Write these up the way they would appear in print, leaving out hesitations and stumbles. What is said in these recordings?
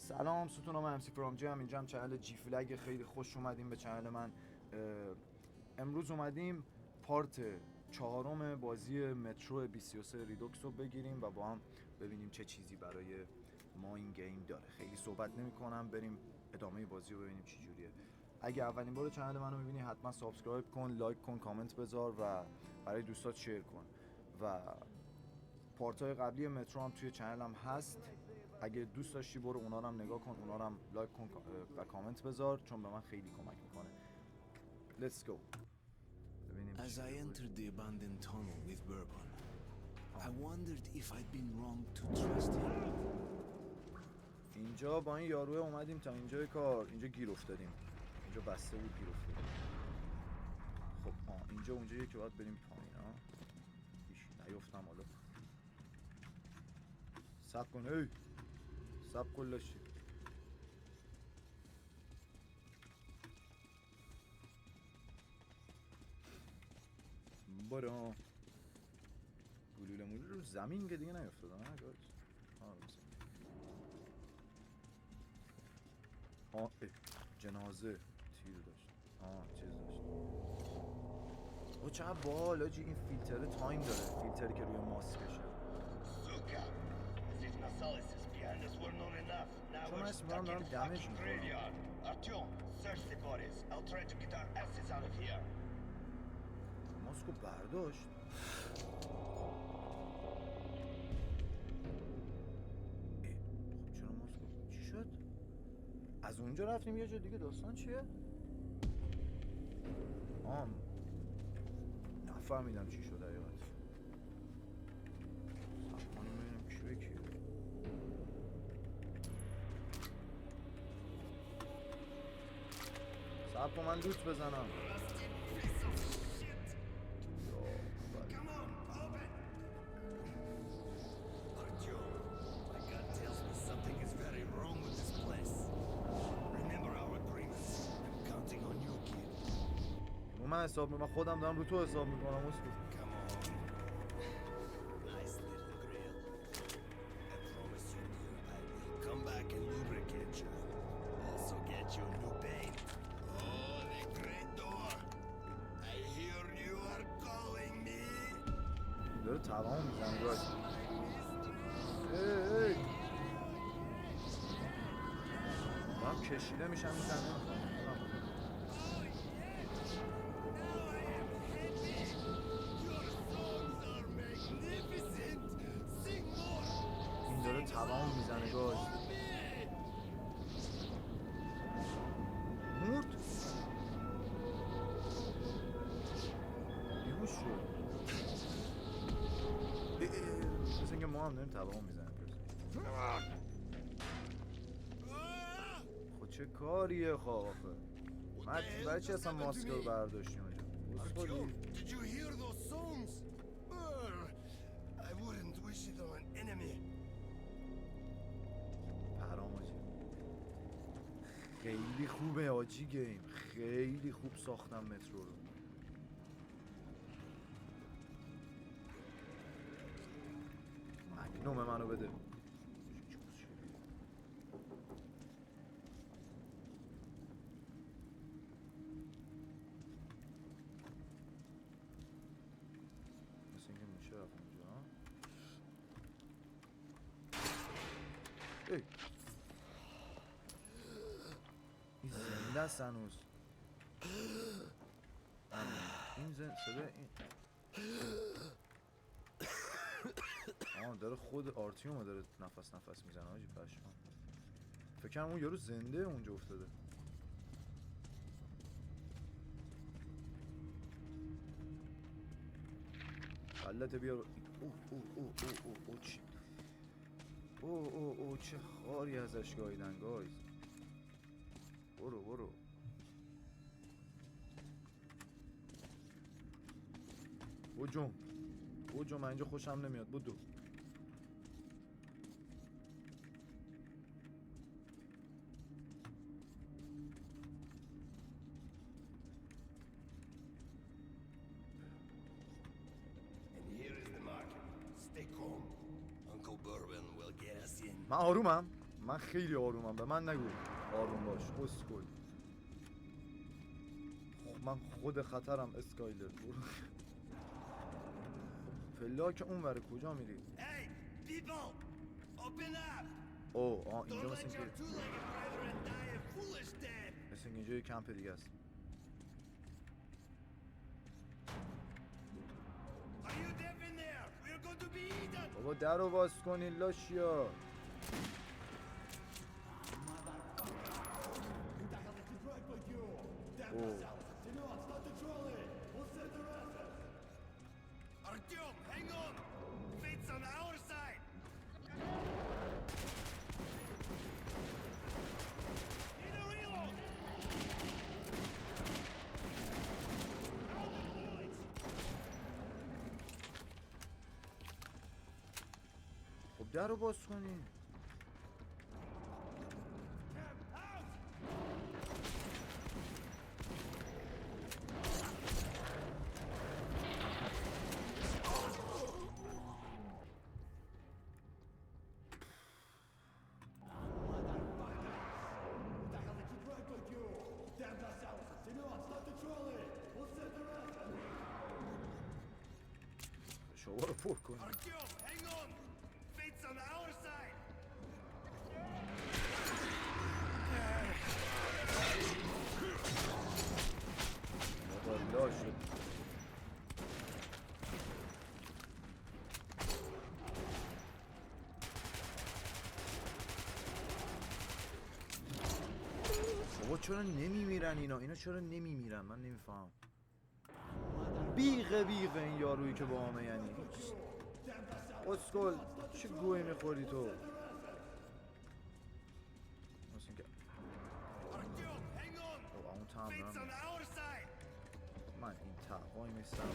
سلام ستونام امسی فرامجی هم اینجا هم چنل جی فلگ. خیلی خوش اومدیم به چنل من. امروز اومدیم پارت 4 بازی مترو 23 ریدوکس رو بگیریم و با هم ببینیم چه چیزی برای ما این گیم داره. خیلی صحبت نمی کنم، بریم ادامه بازی رو ببینیم چی جوریه. اگه اولین بار چنل منو میبینی حتما سابسکرایب کن، لایک کن، کامنت بذار و برای دوستات شیر کن. و پارتای قبلی مترو هم توی چنلم هست، اگه دوست داشتی برو اونا رو هم نگاه کن، اونا رو هم لایک کن و کامنت بذار، چون به من خیلی کمک میکنه. Let's go. As I entered the abandoned tunnel with Bourbon, I wondered if I'd been wrong to trust him. اینجا با این یاروه اومدیم تا اینجای کار. اینجا گیر افتادیم، اینجا بسته بود گیر افتادیم. خب اینجا اونجاییه که باید بریم پایین. هیچ نیفتم حالا. صبر کن، هی صبر کن لاشی. برو گلوله مولوله رو زمین که دیگه نیفتاده نه گاز. جنازه تیر داشت، چیز داشت. او چه بال آجی، این فیلتر تایم داره، فیلتری که روی ماسکشه. چون من اسم برام دارم دمج میکنم. ماسکو برداشت. خب چرا ماسکو چی شد؟ از اونجا رفتیم یه جا دیگه. داستان چیه؟ نفهمیدم چی شد حقیقت. صبر کنیم ببینیم کی به کیه. صبر کن من لوت بزنم. من خودم دارم رو تو حساب میکنم. اسکو داره توام میزنه گاز. دارم کشیده میشم میزنه. این داره توام میزنه گاز. مرد بیهوش شد. مثل اینکه ما هم داریم توام میزنیم. خب چه کاریه خب آخه؟ من برای چی اصلا ماسک رو برداشتیم اونجا؟ Did you hear those songs? I wouldn't wish it on an enemy. پرام آجی خیلی خوبه آجی گیم. خیلی خوب ساختم مترو رو. مگنوم منو بده. مثل اینکه میشه رفت اونجا. این زنده است هنوز. این زنده صدا این داره خود آرتیوم داره نفس میزنه آجی. پشمان. فکر کنم اون یارو زنده اونجا افتاده. خلت بیار. چه خاری ازش گاییدن گایز. برو بجم من اینجا خوشم نمیاد. بدو من من خیلی آرومم، به من نگو آروم باش اسکل. من خود خطرم اسکایلر. فلاک اون وره کجا میری؟ اوه اینجا مثل اینکه اینجا یه کمپ دیگه است. بابا در رو باز کنی لاشیا. اوه خب در رو باز کنی. شما رو پر کنی. بابا شد. بابا چرا نمیمیرن اینا چرا نمیمیرن؟ من نمیفهم. بیغه این یارویی که با همه یعنی اسکل چه گوی میخوری تو؟ مثل اینکه اون تمام من این تقوی میستم.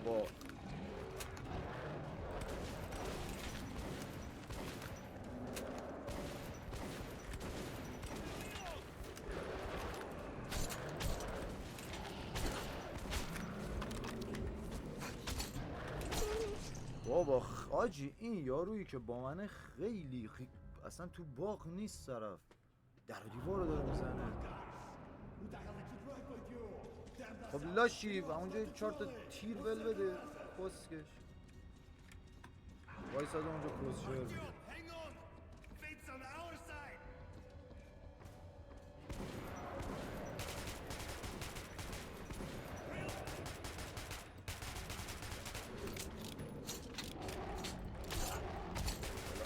بابا بابا آجی این یارویی که با منه خیلی اصلا تو باغ نیست طرف، در و دیوار رو داره میزنه. خب لاشی و اونجا 4 تا تیر ول بده کسکش وایساده اونجا کسشر میگه.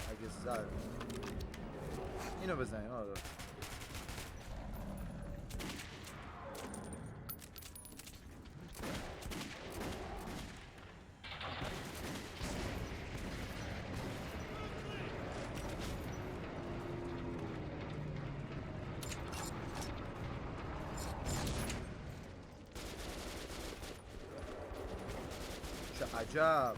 اگه زد اینو بزنیم. آره چه عجب.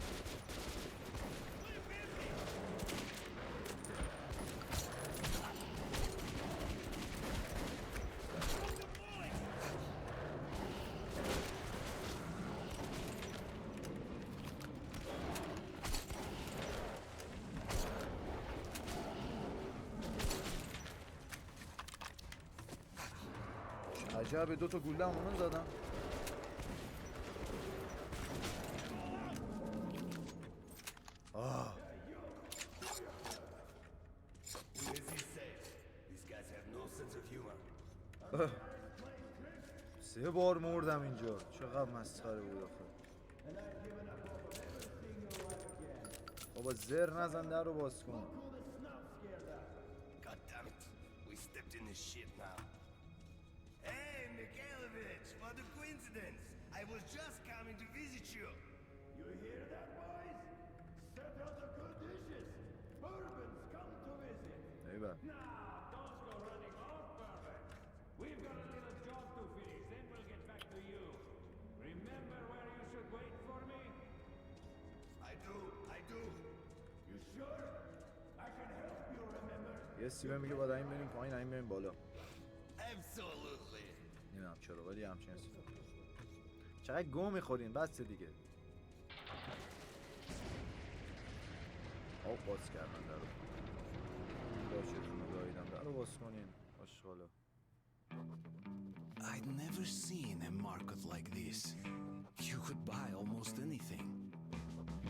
عجب 2 تا گوله همونو زدم. آه 3 بار مردم اینجا. چقدر مسخره بود آخه. بابا زر نزن در رو باز کن. I was just coming to visit you. You hear that, boys? Settle the good dishes. Bourbon's come to visit. ایوه Now, don't go running off, Bourbon. We've got a little job to finish, then we'll get back to you. Remember where you should wait for me? I do. You sure? I can help you remember. یه سیبه میگه باید این بریم پایین این بریم بالا. Absolutely. نمیدونم چرا ولی همچین هست. چقدر گو میخورین بس دیگه. آو باز کردن در رو. باشتون رو گاهیدم در رو باز کنین. آشغالا. I'd never seen a market like this. You could buy almost anything.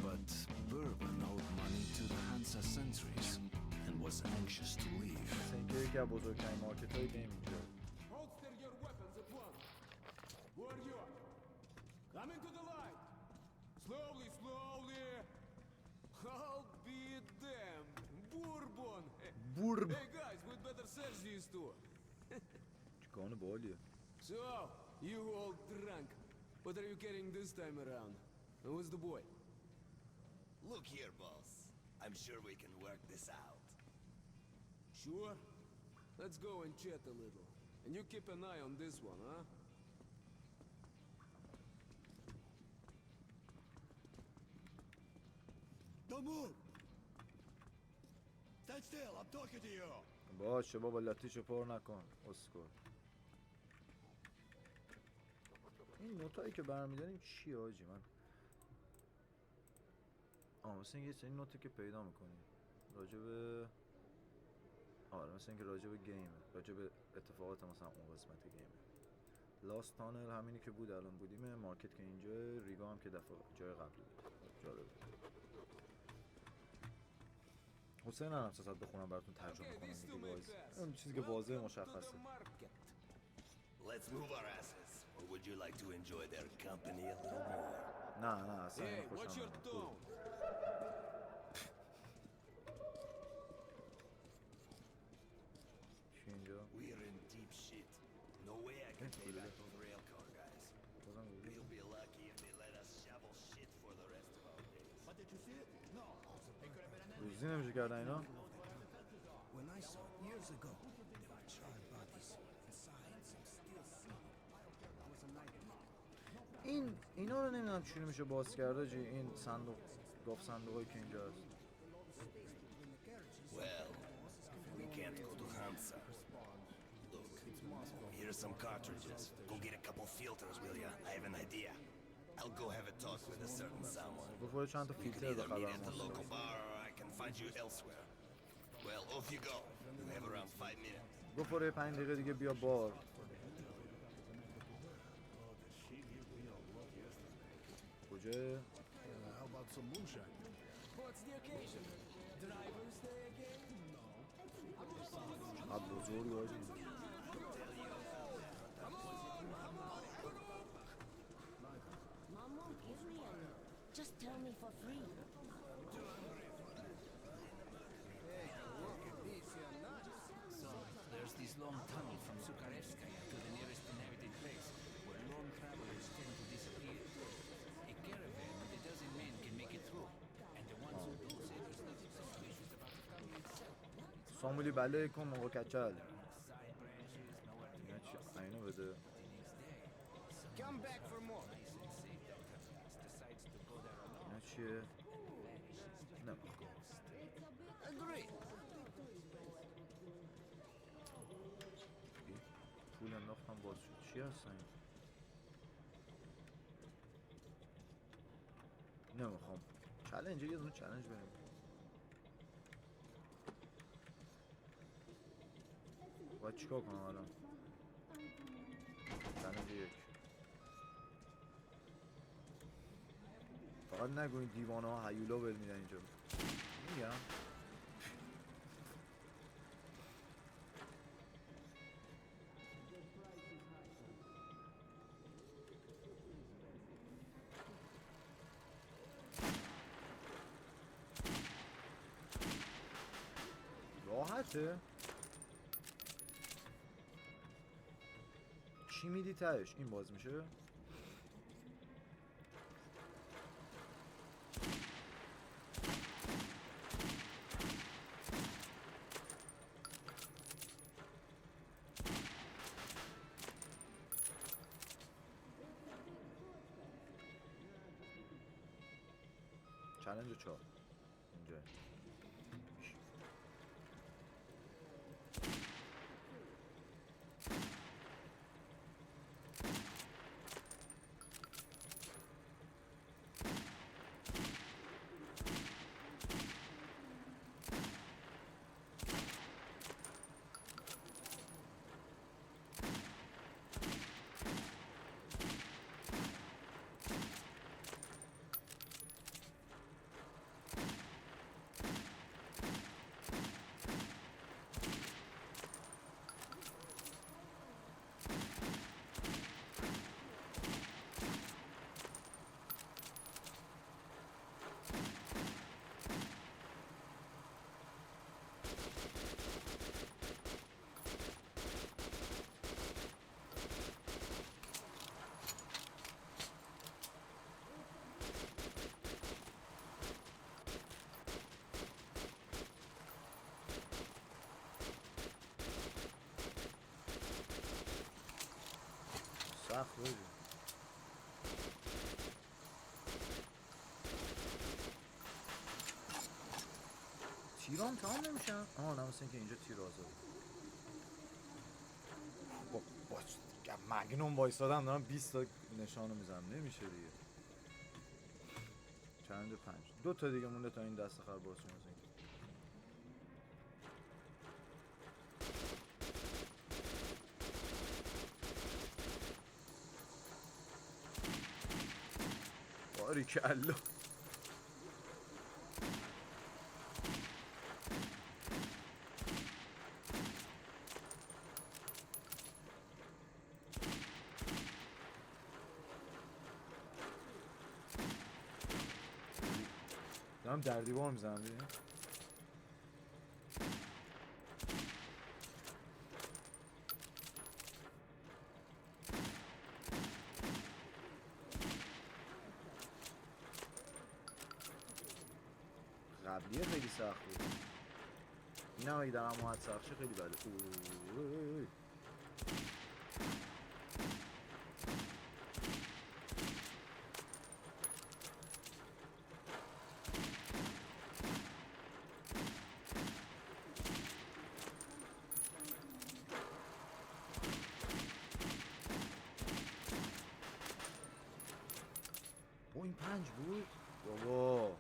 But Bourbon owed money to the Hansa sentries and was anxious to leave. مثل اینکه یکی از بزرگترین مارکت های گیم اینجا. Holster your weapons at once. Who are you? Come into the light. Slowly. I'll be damned. Bourbon. بورب. Hey guys, we'd better search these two. چیکار بالیه. So, you all drunk. What are you carrying this time around? And who's the boy? Look here, boss. I'm sure we can work this out. Sure? Let's go and chat a little. And you keep an eye on this one, huh? Don't move. Stand still. I'm talking to you. باشه بابا لاتیشو پر نکن. اسکل. این نوتایی که برمیداریم چیه آجی من؟ مثل اینکه یه سری نوتی که پیدا میکنیم راجب آره مثل اینکه راجب گیمه، راجب اتفاقات مثلا اون قسمت گیمه. لاست تانل همینی که بود الان بودیم، مارکت که اینجا، ریگا هم که دفعه جای قبلی بود. جالب. حسین هم ساعت بخونم براتون ترجمه کنم دیگه باز. اون چیزی که واضح مشخصه. Let's move our asses. Or would you like to enjoy their company a little more? نه اصلا Hey, خوشم what's your نمیاد. tone? چی اینجا؟ We're in deep shit. No way I can pay back those rail car guys. بازم گوگل. We'll be lucky if they let us shovel shit for the rest of our days. But did you see it? No. روزی نمیشه کردن اینا؟ When I saw it years ago, there were charred bodies inside some steel ceiling. It was a nightmare. اینا رو نمیدونم چی میشه باز کرده جی، این صندوق گاف صندوقایی که اینجا هست. Well, we can't go to Hansa. Look, here's some cartridges. Go get a couple filters, will ya? I have an idea. I'll go have a talk with a certain someone. گفت چند تا You can فیلتر either بخرم. meet at the local bar or I can find you elsewhere. Well, off you go. You have around 5 minutes. گفت برای 5 دقیقه دیگه بیا بار. کجا؟ How about some moonshine? What's the occasion? Driver's Day again? چقدر بزرگ آجی. Mom won't give me any. Just tell me for free. So, there's this long tunnel from Sukharevskaya to the nearest inhabited place, where lone travelers tend to disappear. A caravan with a dozen men can make it through, and the ones who do say there's nothing suspicious about the tunnel itself. سامولی بله کن موقع کچل. Side branches, nowhere to اینا get چی؟ lost. اینو بده. Come back for more. Nice and safe that Tavnis decides to go there alone. اینا چیه؟ نمیخوام. Agree. پول انداختم باز شد. چی هستن این؟ نمیخوام. چالش یه دونه چالش بریم. باید چیکار کنم الان؟ چالش یک. فقط نگو این دیوانه ها هیولا ول میدن اینجا. میگم راحته. چی میدی تهش؟ این باز میشه؟ چالش 4 اینجا. سخت بودی. تیرام تمام نمیشن؟ نه مثل اینکه اینجا تیر آزاد. با مگنوم وایستادم دارم 20 تا نشانو میزنم، نمیشه دیگه. چند 5 2 تا دیگه مونده تا این دست خر برسیم. مثل اینکه باریکالله. دارم در دیوار میزنم دیگه. قبلیه خیلی سخت بود. این هم اگه در هم باید سخت شه خیلی بده. این 5 بود؟ بابا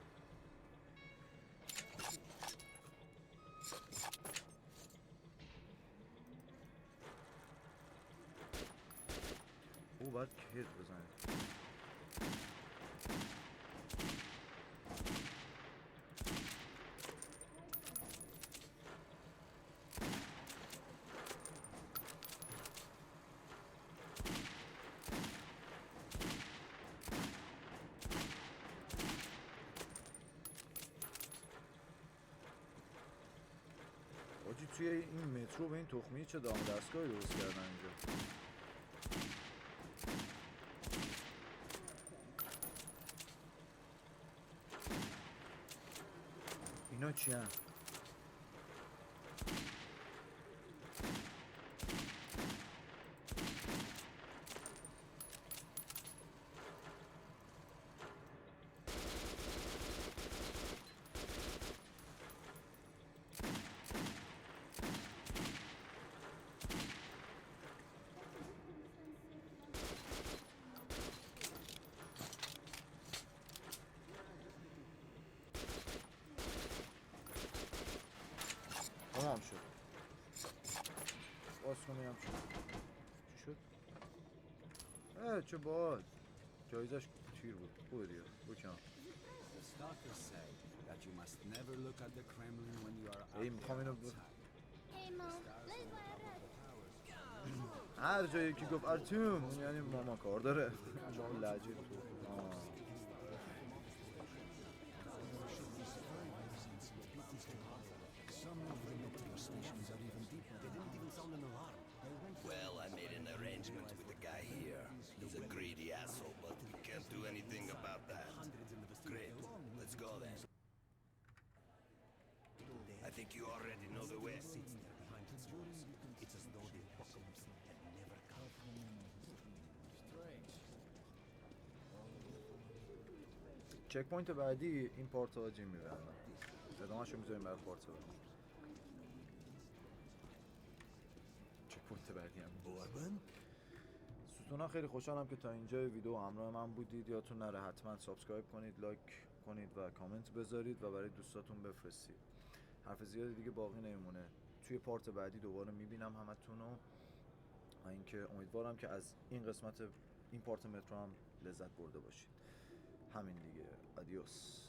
او باید کت بزنه. آجی توی این مترو به این تخمی چه دام دستگاهی درست کردن اینجا. اینا چی هم؟ تمام شد. باز کنیم چی شد؟ چه باز جایزش تیر بود. خوبه دیگه. بکنم The stalkers say that you must never look at the Kremlin when you are ای out میخوام there اینو outside. Hey, Mom, let's buy a red. هر جایی که گفت ارتوم یعنی ماما کار داره. شما لهجه تو Well, I made an arrangement with the guy here. He's a greedy asshole, but we can't do anything about that. Great. Let's go then. I think you already know the way. چک پوینت بعدی این پارت ها جیم میبرن ادامهش رو میذاریم برای پارت بعدی. چک پوینت بعدی هم Bourbon? ستونا خیلی خوشحالم که تا اینجا ویدیو همراه من بودید. یادتون نره حتما سابسکرایب کنید، لایک کنید و کامنت بذارید و برای دوستاتون بفرستید. حرف زیادی دیگه باقی نمیمونه. توی پارت بعدی دوباره میبینم همتونو و اینکه امیدوارم که از این قسمت این پارت مترو هم لذت برده باشید. همین دیگه. آدیوس.